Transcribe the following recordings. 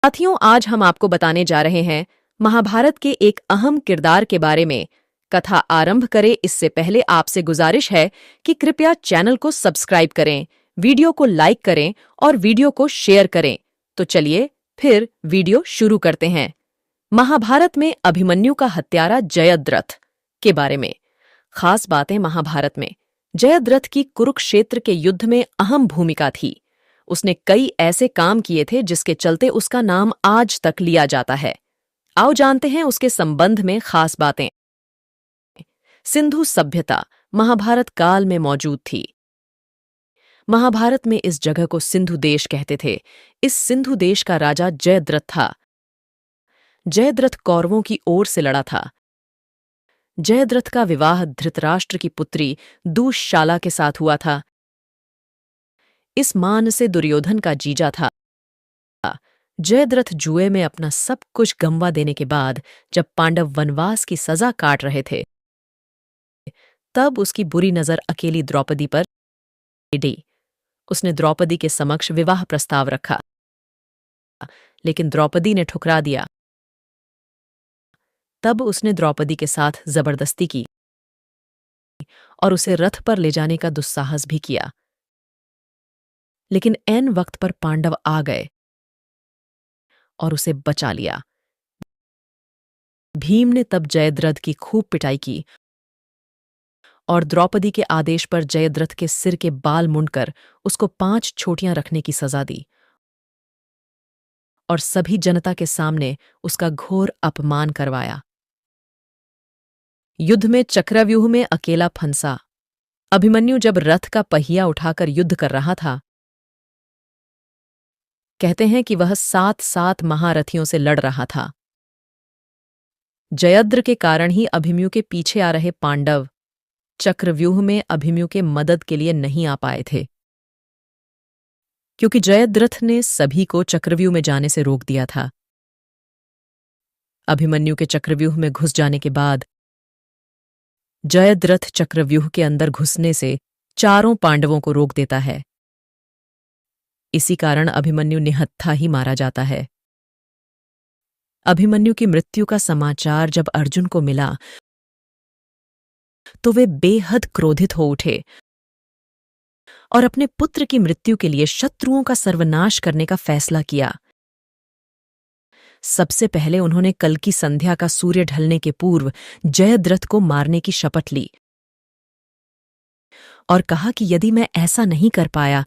साथियों, आज हम आपको बताने जा रहे हैं महाभारत के एक अहम किरदार के बारे में। कथा आरंभ करें इससे पहले आपसे गुजारिश है कि कृपया चैनल को सब्सक्राइब करें, वीडियो को लाइक करें और वीडियो को शेयर करें। तो चलिए फिर वीडियो शुरू करते हैं। महाभारत में अभिमन्यु का हत्यारा जयद्रथ के बारे में खास बातें। महाभारत में जयद्रथ की कुरुक्षेत्र के युद्ध में अहम भूमिका थी। उसने कई ऐसे काम किए थे जिसके चलते उसका नाम आज तक लिया जाता है। आओ जानते हैं उसके संबंध में खास बातें। सिंधु सभ्यता महाभारत काल में मौजूद थी। महाभारत में इस जगह को सिंधु देश कहते थे। इस सिंधु देश का राजा जयद्रथ था। जयद्रथ कौरवों की ओर से लड़ा था। जयद्रथ का विवाह धृतराष्ट्र की पुत्री दुशाला के साथ हुआ था। इस मान से दुर्योधन का जीजा था। जयद्रथ जुए में अपना सब कुछ गंवा देने के बाद जब पांडव वनवास की सजा काट रहे थे, तब उसकी बुरी नजर अकेली द्रौपदी पर पड़ी। उसने द्रौपदी के समक्ष विवाह प्रस्ताव रखा, लेकिन द्रौपदी ने ठुकरा दिया। तब उसने द्रौपदी के साथ जबरदस्ती की और उसे रथ पर ले जाने का दुस्साहस भी किया। लेकिन ऐन वक्त पर पांडव आ गए और उसे बचा लिया। भीम ने तब जयद्रथ की खूब पिटाई की और द्रौपदी के आदेश पर जयद्रथ के सिर के बाल मुंडकर उसको 5 चोटियां रखने की सजा दी और सभी जनता के सामने उसका घोर अपमान करवाया। युद्ध में चक्रव्यूह में अकेला फंसा। अभिमन्यु जब रथ का पहिया उठाकर युद्ध कर रहा था, कहते हैं कि वह 7 महारथियों से लड़ रहा था। जयद्रथ के कारण ही अभिमन्यु के पीछे आ रहे पांडव चक्रव्यूह में अभिमन्यु के मदद के लिए नहीं आ पाए थे, क्योंकि जयद्रथ ने सभी को चक्रव्यूह में जाने से रोक दिया था। अभिमन्यु के चक्रव्यूह में घुस जाने के बाद जयद्रथ चक्रव्यूह के अंदर घुसने से चारों पांडवों को रोक देता है। इसी कारण अभिमन्यु निहत्था ही मारा जाता है। अभिमन्यु की मृत्यु का समाचार जब अर्जुन को मिला तो वे बेहद क्रोधित हो उठे और अपने पुत्र की मृत्यु के लिए शत्रुओं का सर्वनाश करने का फैसला किया। सबसे पहले उन्होंने कल की संध्या का सूर्य ढलने के पूर्व जयद्रथ को मारने की शपथ ली और कहा कि यदि मैं ऐसा नहीं कर पाया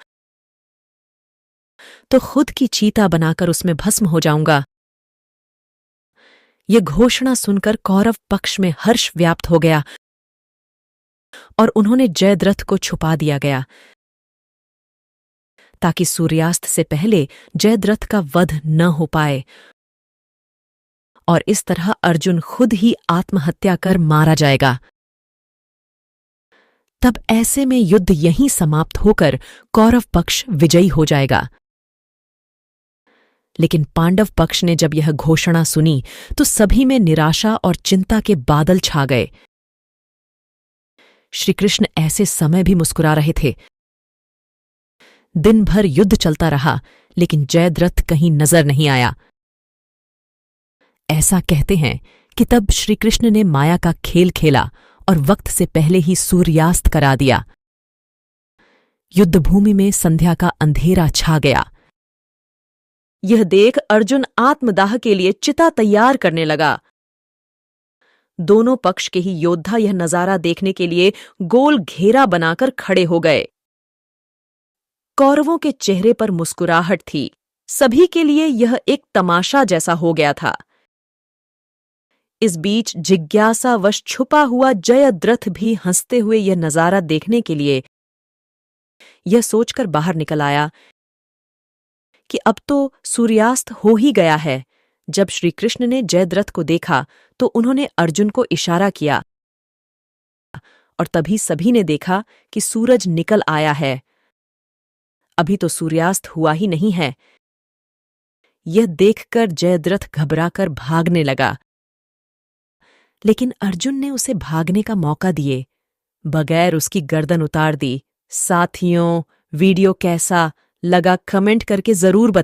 तो खुद की चीता बनाकर उसमें भस्म हो जाऊंगा। यह घोषणा सुनकर कौरव पक्ष में हर्ष व्याप्त हो गया और उन्होंने जयद्रथ को छुपा दिया गया ताकि सूर्यास्त से पहले जयद्रथ का वध न हो पाए और इस तरह अर्जुन खुद ही आत्महत्या कर मारा जाएगा। तब ऐसे में युद्ध यहीं समाप्त होकर कौरव पक्ष विजयी हो जाएगा। लेकिन पांडव पक्ष ने जब यह घोषणा सुनी तो सभी में निराशा और चिंता के बादल छा गए। श्रीकृष्ण ऐसे समय भी मुस्कुरा रहे थे। दिन भर युद्ध चलता रहा, लेकिन जयद्रथ कहीं नजर नहीं आया। ऐसा कहते हैं कि तब श्रीकृष्ण ने माया का खेल खेला और वक्त से पहले ही सूर्यास्त करा दिया। युद्धभूमि में संध्या का अंधेरा छा गया। यह देख अर्जुन आत्मदाह के लिए चिता तैयार करने लगा। दोनों पक्ष के ही योद्धा यह नजारा देखने के लिए गोल घेरा बनाकर खड़े हो गए। कौरवों के चेहरे पर मुस्कुराहट थी। सभी के लिए यह एक तमाशा जैसा हो गया था। इस बीच जिज्ञासावश छुपा हुआ जयद्रथ भी हंसते हुए यह नजारा देखने के लिए यह सोचकर बाहर निकल आया कि अब तो सूर्यास्त हो ही गया है। जब श्रीकृष्ण ने जयद्रथ को देखा तो उन्होंने अर्जुन को इशारा किया और तभी सभी ने देखा कि सूरज निकल आया है। अभी तो सूर्यास्त हुआ ही नहीं है। यह देखकर जयद्रथ घबराकर भागने लगा, लेकिन अर्जुन ने उसे भागने का मौका दिए बगैर उसकी गर्दन उतार दी। साथियों, वीडियो कैसा लगा कमेंट करके जरूर बताएं।